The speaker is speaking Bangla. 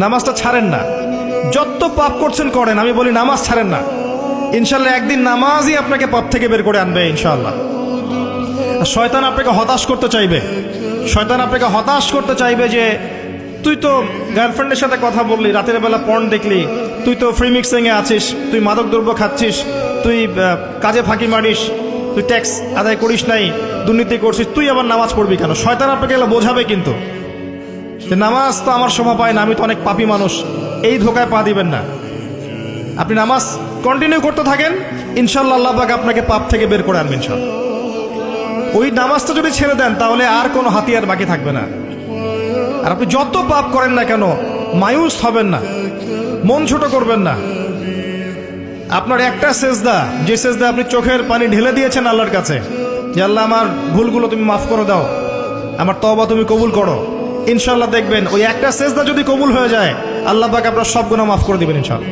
নামাজটা ছাড়েন না, যত পাপ করছেন করেন, আমি বলি নামাজ ছাড়েন না। ইনশাল্লাহ একদিন নামাজই আপনাকে পাপ থেকে বের করে আনবে ইনশাআল্লাহ। শয়তান আপনাকে হতাশ করতে চাইবে, শয়তান আপনাকে হতাশ করতে চাইবে যে তুই তো গার্লফ্রেন্ডের সাথে কথা বললি, রাতের বেলা পর্ন দেখলি, তুই তো ফ্রি মিক্সিংয়ে আছিস, তুই মাদক দ্রব্য খাচ্ছিস, তুই কাজে ফাঁকি মারিস, তুই ট্যাক্স আদায় করিস নাই, দুর্নীতি করছিস, তুই আবার নামাজ পড়বি কেন? শয়তান আপনাকে এগুলো বোঝাবে কিন্তু যে নামাজ তো আমার সময় পায় না, আমি তো অনেক পাপী মানুষ। এই ধোকায় পা দিবেন না। আপনি নামাজ কন্টিনিউ করতে থাকেন, ইনশাল্লাহ আল্লাহ পাক আপনাকে পাপ থেকে বের করে আনবেন ইনশাল্লাহ। ওই নামাজটা যদি ছেড়ে দেন তাহলে আর কোনো হাতিয়ার বাকি থাকবে না। আর আপনি যত পাপ করেন না কেন মায়ুস হবেন না, মন ছোট করবেন না। আপনার একটা সেজদা, যে সেজদা আপনি চোখের পানি ঢেলে দিয়েছেন আল্লাহর কাছে যে আল্লাহ আমার ভুলগুলো তুমি মাফ করে দাও, আমার তওবা তুমি কবুল করো, ইনশাল্লাহ দেখবেন ওই একটা সেজদা যদি কবুল হয়ে যায় আল্লাহ পাক আপনার সব গুনাহ মাফ করে দিবেন ইনশাল্লাহ।